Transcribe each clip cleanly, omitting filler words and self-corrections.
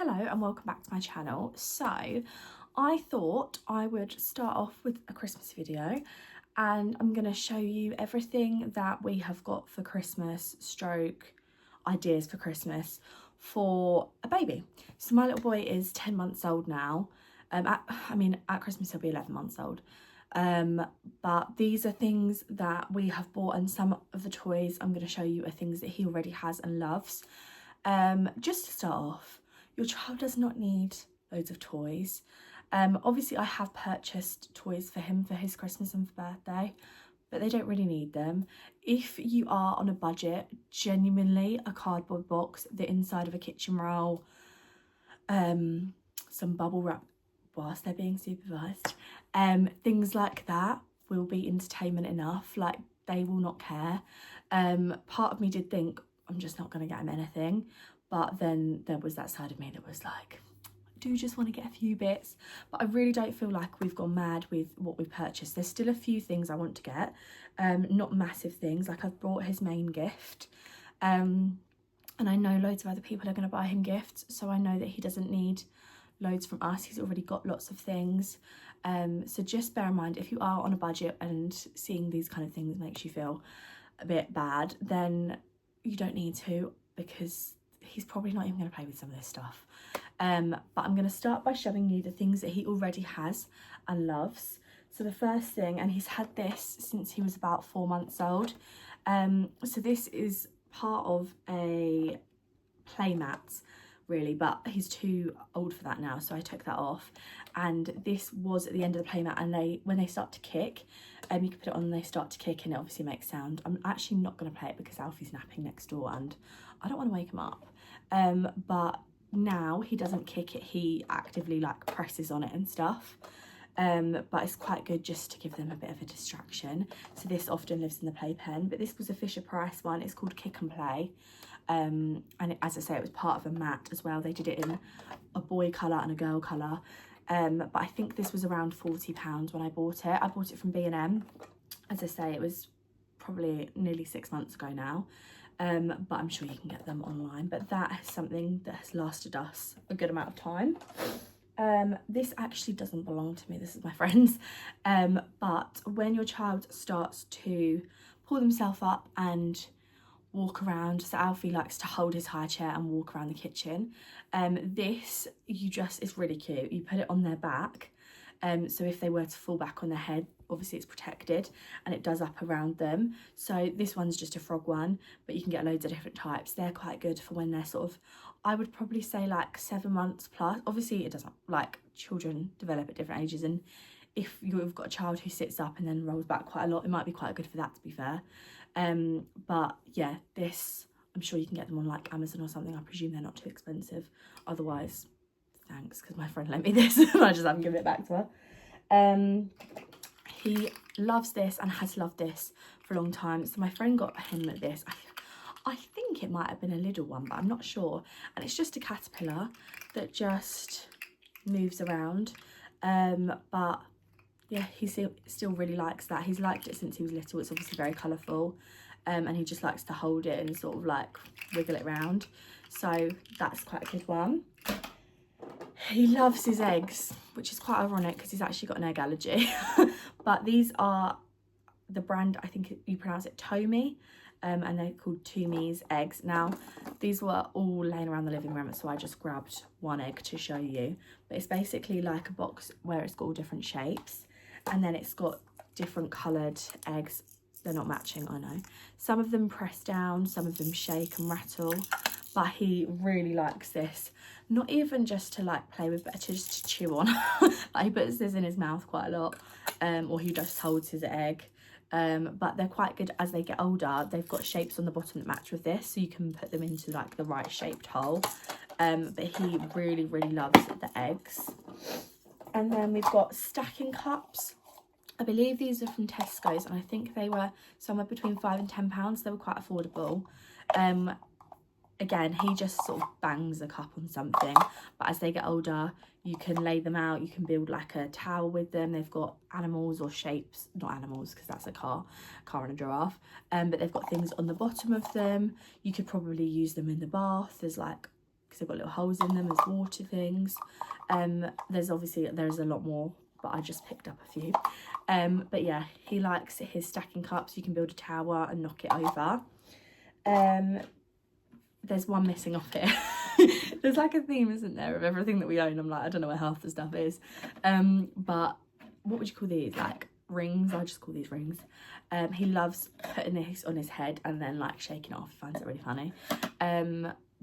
Hello and welcome back to my channel. So I thought I would start off with a Christmas video and I'm going to show you everything that we have got for Christmas stroke ideas for Christmas for a baby. So my little boy is 10 months old now. At Christmas he'll be 11 months old. But these are things that we have bought, and some of the toys I'm going to show you are things that he already has and loves. Just to start off, your child does not need loads of toys. Obviously I have purchased toys for him for his Christmas and for birthday, but they don't really need them. If you are on a budget, genuinely a cardboard box, the inside of a kitchen roll, some bubble wrap whilst they're being supervised, things like that will be entertainment enough. Like, they will not care. Part of me did think, I'm just not going to get him anything, but then there was that side of me that was like, I do just want to get a few bits, but I really don't feel like we've gone mad with what we've purchased. There's still a few things I want to get, not massive things. Like, I've brought his main gift, and I know loads of other people are going to buy him gifts, so I know that he doesn't need loads from us. He's already got lots of things, so just bear in mind, if you are on a budget and seeing these kind of things makes you feel a bit bad, then you don't need to, because he's probably not even going to play with some of this stuff. But I'm going to start by showing you the things that he already has and loves. So the first thing, and he's had this since he was about 4 months old, so this is part of a playmat really, but he's too old for that now, so I took that off. And this was at the end of the playmat, and when they start to kick, you can put it on and they start to kick, and it obviously makes sound. I'm actually not going to play it because Alfie's napping next door and I don't want to wake him up. But now he doesn't kick it, he actively like presses on it and stuff. But it's quite good just to give them a bit of a distraction. So this often lives in the playpen, but this was a Fisher-Price one. It's called Kick and Play. And as I say, it was part of a mat as well. They did it in a boy colour and a girl colour. But I think this was around £40 when I bought it. I bought it from B&M. As I say, it was probably nearly 6 months ago now. But I'm sure you can get them online. But that is something that has lasted us a good amount of time. This actually doesn't belong to me, this is my friend's. But when your child starts to pull themselves up and walk around, so Alfie likes to hold his high chair and walk around the kitchen, this is really cute. You put it on their back, so if they were to fall back on their head, obviously it's protected, and it does up around them. So this one's just a frog one, but you can get loads of different types. They're quite good for when they're sort of, I would probably say like 7 months plus. Obviously it doesn't, like, children develop at different ages, and if you've got a child who sits up and then rolls back quite a lot, it might be quite good for that, to be fair. But yeah, this, I'm sure you can get them on like Amazon or something. I presume they're not too expensive. Otherwise, thanks, because my friend lent me this and I just haven't given it back to her. He loves this and has loved this for a long time. So my friend got him this. I think it might have been a little one, but I'm not sure. And it's just a caterpillar that just moves around. But yeah, he still really likes that. He's liked it since he was little. It's obviously very colourful, and he just likes to hold it and sort of like wiggle it around. So that's quite a good one. He loves his eggs, which is quite ironic because he's actually got an egg allergy. But these are the brand, I think you pronounce it Tomy, and they're called Toomey's eggs. Now, these were all laying around the living room, so I just grabbed one egg to show you. But it's basically like a box where it's got all different shapes, and then it's got different coloured eggs. They're not matching, I know. Some of them press down, some of them shake and rattle, but he really likes this. Not even just to like play with, but just to chew on. Like, he puts this in his mouth quite a lot, or he just holds his egg. But they're quite good as they get older. They've got shapes on the bottom that match with this, so you can put them into like the right shaped hole. But he really, really loves the eggs. And then we've got stacking cups. I believe these are from Tesco's, and I think they were somewhere between £5 and £10. They were quite affordable. Again, he just sort of bangs a cup on something, but as they get older, you can lay them out, you can build like a tower with them. They've got animals or shapes, not animals because that's a car and a giraffe, but they've got things on the bottom of them. You could probably use them in the bath. There's like because they've got little holes in them as water things. There's a lot more, but I just picked up a few. But yeah, he likes his stacking cups. You can build a tower and knock it over. There's one missing off here. There's like a theme, isn't there, of everything that we own. I'm like, I don't know where half the stuff is. But what would you call these? Like rings? I just call these rings. He loves putting this on his head and then like shaking it off. He finds it really funny.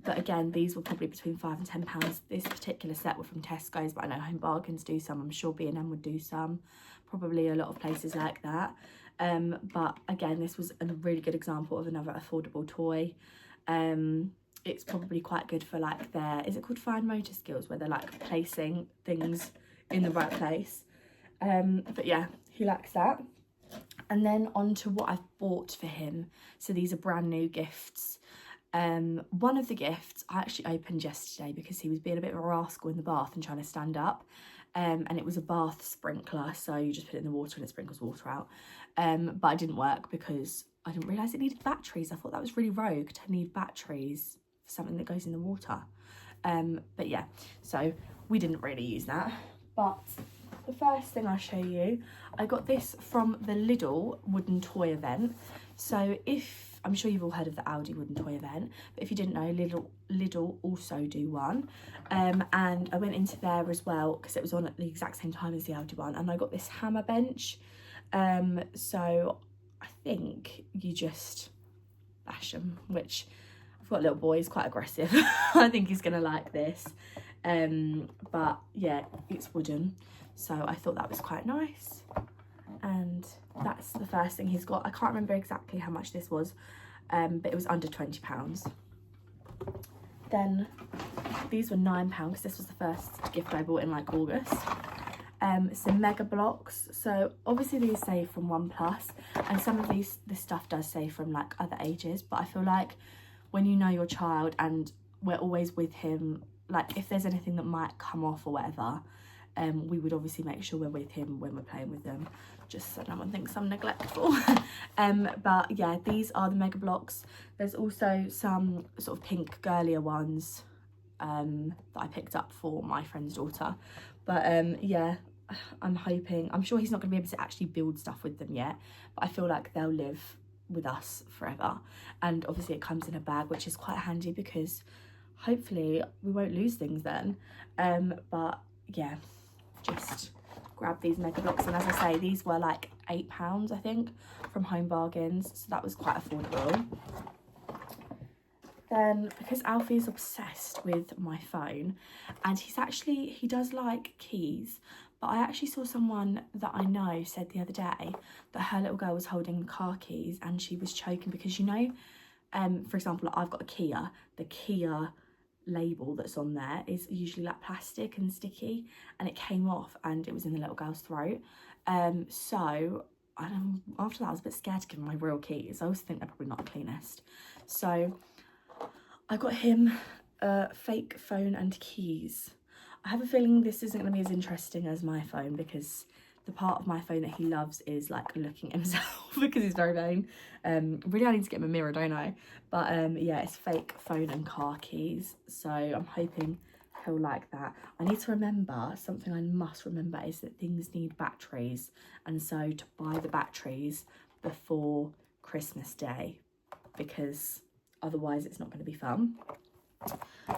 But again, these were probably between £5 and £10. This particular set were from Tesco's, but I know Home Bargains do some. I'm sure B&M would do some. Probably a lot of places like that. But again, this was a really good example of another affordable toy. It's probably quite good for like is it called fine motor skills, where they're like placing things in the right place. But yeah, he likes that. And then on to what I've bought for him. So these are brand new gifts. One of the gifts I actually opened yesterday because he was being a bit of a rascal in the bath and trying to stand up. And it was a bath sprinkler, so you just put it in the water and it sprinkles water out. But it didn't work because I didn't realise it needed batteries. I thought that was really rogue to need batteries for something that goes in the water. But yeah, so we didn't really use that. But the first thing I'll show you, I got this from the Lidl wooden toy event. So I'm sure you've all heard of the Aldi wooden toy event, but if you didn't know, Lidl also do one. And I went into there as well because it was on at the exact same time as the Aldi one, and I got this hammer bench. So I think you just bash them, which I've got a little boy, he's quite aggressive. I think he's gonna like this. But yeah, it's wooden, so I thought that was quite nice. And that's the first thing he's got. I can't remember exactly how much this was, but it was under £20. Then these were £9 because this was the first gift I bought in like August. Some Mega Blocks. So obviously these say from 1+, and some of this stuff does say from like other ages, but I feel like when you know your child and we're always with him, like if there's anything that might come off or whatever, we would obviously make sure we're with him when we're playing with them, just so no one thinks I'm neglectful. But yeah, these are the Mega Blocks. There's also some sort of pink girlier ones that I picked up for my friend's daughter. But yeah, I'm sure he's not going to be able to actually build stuff with them yet, but I feel like they'll live with us forever. And obviously it comes in a bag, which is quite handy because hopefully we won't lose things then. But yeah, just grab these Mega Blocks, and as I say, these were like £8 I think from Home Bargains, so that was quite affordable. Then because Alfie is obsessed with my phone, and he does like keys, but I actually saw someone that I know said the other day that her little girl was holding the car keys and she was choking because, you know, for example, I've got a Kia, the Kia label that's on there is usually like plastic and sticky, and it came off and it was in the little girl's throat. So after that I was a bit scared to give him my real keys. I always think they're probably not the cleanest, so I got him a fake phone and keys. I have a feeling this isn't going to be as interesting as my phone because the part of my phone that he loves is like looking at himself because he's very vain. Really I need to get him a mirror, don't I? But yeah, it's fake phone and car keys, so I'm hoping he'll like that. I need to remember, something I must remember is that things need batteries, and so to buy the batteries before Christmas Day, because otherwise it's not going to be fun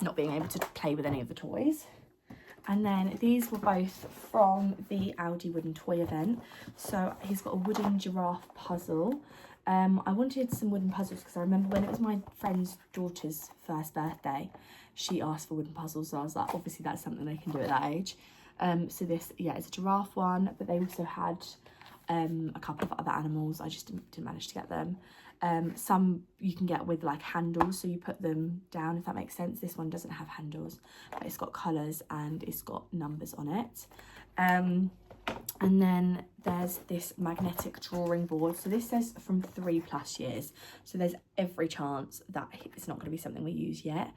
not being able to play with any of the toys. And then these were both from the Aldi wooden toy event. So he's got a wooden giraffe puzzle. I wanted some wooden puzzles because I remember when it was my friend's daughter's first birthday, she asked for wooden puzzles, so I was like, obviously that's something they can do at that age. So this, yeah, it's a giraffe one, but they also had a couple of other animals. I just didn't manage to get them. Some you can get with like handles, so you put them down, if that makes sense. This one doesn't have handles, but it's got colours and it's got numbers on it. And then there's this magnetic drawing board. So this says from 3+ years, so there's every chance that it's not going to be something we use yet.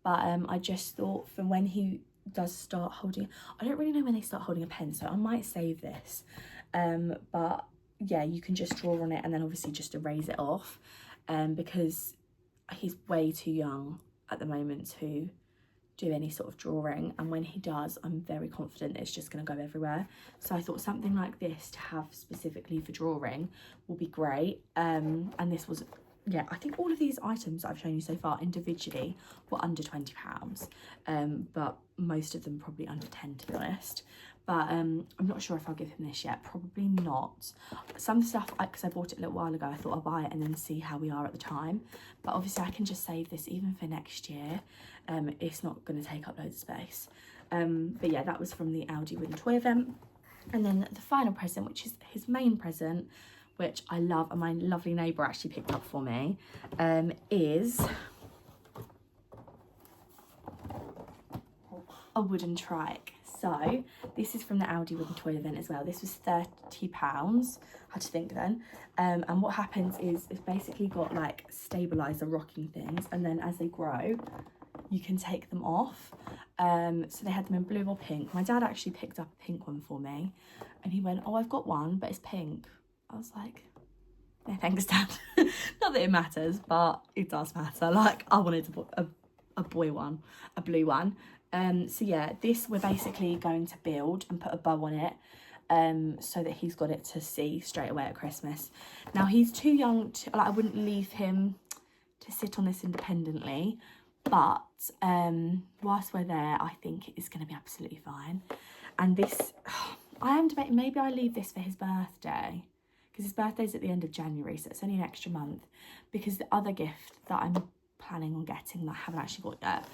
But I just thought for when he does start holding, I don't really know when they start holding a pen, so I might save this. But yeah, you can just draw on it and then obviously just erase it off, because he's way too young at the moment to do any sort of drawing, and when he does, I'm very confident it's just going to go everywhere. So I thought something like this to have specifically for drawing will be great. And this was, yeah, I think all of these items that I've shown you so far individually were under £20, but most of them probably under 10, to be honest. But I'm not sure if I'll give him this yet, probably not. Some stuff, because I bought it a little while ago, I thought I'll buy it and then see how we are at the time. But obviously I can just save this even for next year. It's not going to take up loads of space. But yeah, that was from the Aldi Wooden Toy event. And then the final present, which is his main present, which I love and my lovely neighbour actually picked up for me, is a wooden trike. So this is from the Aldi Wooden Toy event as well. This was £30, had to think then. And what happens is it's basically got like stabiliser rocking things, and then as they grow, you can take them off. So they had them in blue or pink. My dad actually picked up a pink one for me, and he went, "Oh, I've got one, but it's pink." I was like, "No, thanks, Dad." Not that it matters, but it does matter. Like, I wanted to put a boy one, a blue one. So yeah, this we're basically going to build and put a bow on it, so that he's got it to see straight away at Christmas. Now he's too young to, like, I wouldn't leave him to sit on this independently, but whilst we're there, I think it's going to be absolutely fine. And this, I am debating, maybe I leave this for his birthday, because his birthday's at the end of January, so it's only an extra month. Because the other gift that I'm planning on getting that I haven't actually got yet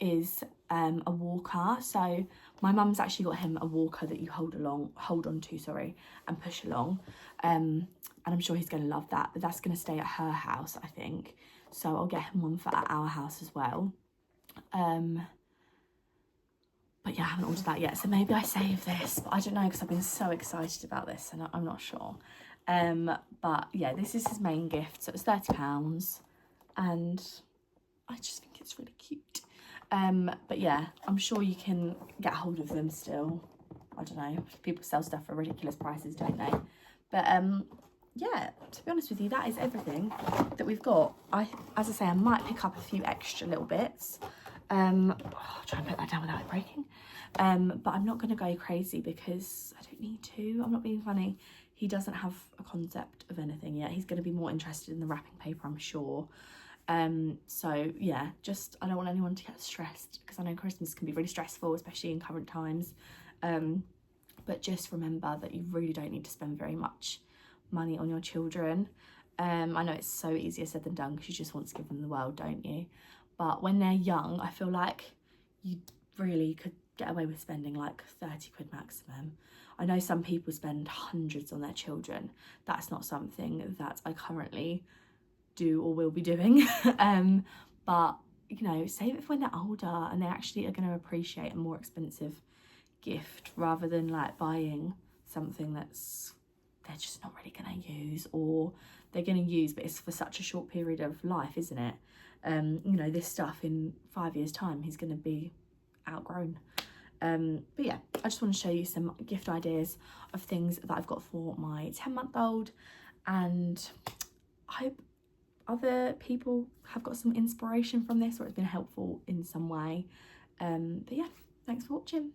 is a walker. So my mum's actually got him a walker that you hold on to, and push along. And I'm sure he's going to love that, but that's going to stay at her house, I think. So I'll get him one for at our house as well. But yeah, I haven't ordered that yet, so maybe I save this, but I don't know, because I've been so excited about this and I'm not sure. But yeah, this is his main gift, so it's £30, and I just think it's really cute. But yeah, I'm sure you can get hold of them still. I don't know, people sell stuff for ridiculous prices, don't they? But yeah, to be honest with you, that is everything that we've got. As I say, I might pick up a few extra little bits. I'll try and put that down without it breaking. But I'm not going to go crazy because I don't need to. I'm not being funny. He doesn't have a concept of anything yet. He's going to be more interested in the wrapping paper, I'm sure. So yeah, just, I don't want anyone to get stressed, because I know Christmas can be really stressful, especially in current times. But just remember that you really don't need to spend very much money on your children. I know it's so easier said than done, because you just want to give them the world, don't you? But when they're young, I feel like you really could get away with spending like 30 quid maximum. I know some people spend hundreds on their children. That's not something that I currently do or will be doing. But you know, save it for when they're older and they actually are going to appreciate a more expensive gift, rather than like buying something that's they're just not really going to use, or they're going to use but it's for such a short period of life, isn't it? You know, this stuff in 5 years time he's going to be outgrown. But yeah, I just want to show you some gift ideas of things that I've got for my 10-month-old, and I hope other people have got some inspiration from this, or it's been helpful in some way. But yeah, thanks for watching.